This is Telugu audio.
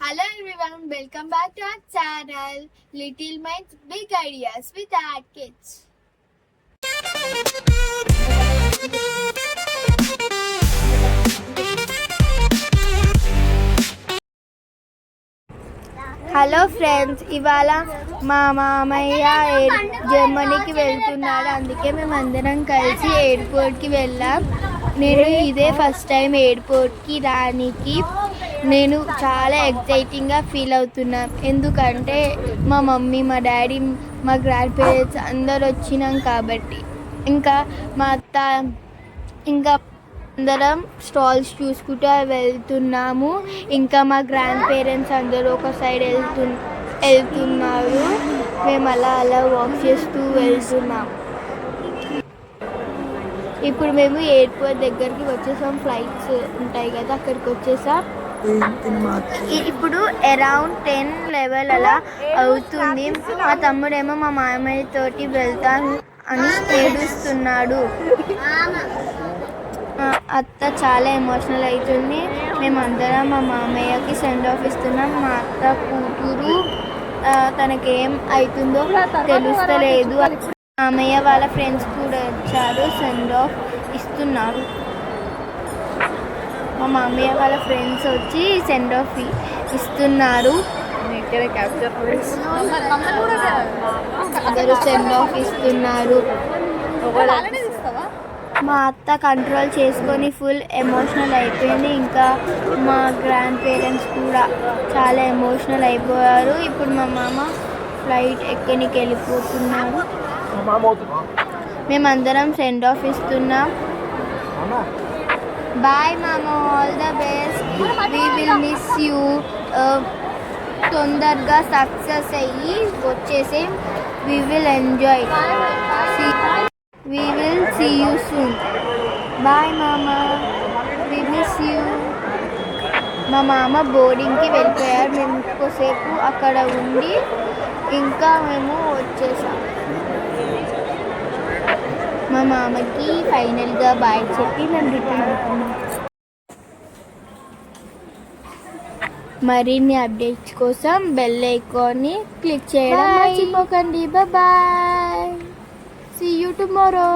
Hello everyone, welcome back to our channel Little Minds Big Ideas with our kids. Hello friends, ఇవాళ మా మామయ్య జర్మనీకి వెళ్తున్నాడు. అందుకే మేము అందరం కలిసి ఎయిర్పోర్ట్కి వెళ్ళాం. నేను ఇదే ఫస్ట్ టైం ఎయిర్పోర్ట్కి రానికి. నేను చాలా ఎక్సైటింగ్గా ఫీల్ అవుతున్నాను. ఎందుకంటే మా మమ్మీ, మా డాడీ, మా గ్రాండ్ పేరెంట్స్ అందరు వచ్చినాం కాబట్టి. ఇంకా మా అత్త, ఇంకా అందరం స్టాల్స్ చూసుకుంటూ వెళ్తున్నాము. ఇంకా మా గ్రాండ్ పేరెంట్స్ అందరూ ఒక సైడ్ వెళ్తున్నారు. మేము అలా వాక్ చేస్తూ వెళ్తున్నాం. ఇప్పుడు మేము ఎయిర్పోర్ట్ దగ్గరికి వచ్చేసాం. ఫ్లైట్స్ ఉంటాయి కదా, అక్కడికి వచ్చేసాం. ఇప్పుడు అరౌండ్ 10-11 అలా అవుతుంది. మా తమ్ముడేమో మా మామయ్య తోటి వెళ్తాను అని ఏడుస్తున్నాడు. అత్త చాలా ఎమోషనల్ అవుతుంది. మేమందరం మా మామయ్యకి సెండ్ ఆఫ్ ఇస్తున్నాం. మా అత్త కూతురు తనకేం అవుతుందో తెలుస్తలేదు. మామయ్య వాళ్ళ ఫ్రెండ్స్ కూడా వచ్చారు, సెండ్ ఆఫ్ ఇస్తున్నారు. మా మామయ్య వాళ్ళ ఫ్రెండ్స్ వచ్చి సెండ్ ఆఫ్ ఇస్తున్నారు. అందరూ సెండ్ ఆఫ్ ఇస్తున్నారు. మా అత్త కంట్రోల్ చేసుకొని ఫుల్ ఎమోషనల్ అయిపోయింది. ఇంకా మా గ్రాండ్ పేరెంట్స్ కూడా చాలా ఎమోషనల్ అయిపోయారు. ఇప్పుడు మా మామ ఫ్లైట్ ఎక్కడికి వెళ్ళిపోతున్నారు. మేమందరం సెండ్ ఆఫ్ ఇస్తున్నాం. బాయ్ మామ, all the best. We will miss you. తొందరగా సక్సెస్ అయ్యి వచ్చేసి we will enjoy. We will see you soon. Bye మామ, వీ మిస్ యూ. మా మామ బోర్డింగ్కి వెళ్ళిపోయారు. మేము ఎక్కువసేపు అక్కడ ఉండి ఇంకా మేము వచ్చేసాం. మా మామకి ఫైనల్గా బాయ్ చెప్పి మేము రిటర్న్ అవుతున్నాం. మరిన్ని అప్డేట్స్ కోసం బెల్ ఐకాన్ని క్లిక్ చేయడం మర్చిపోకండి. Bye, see you tomorrow.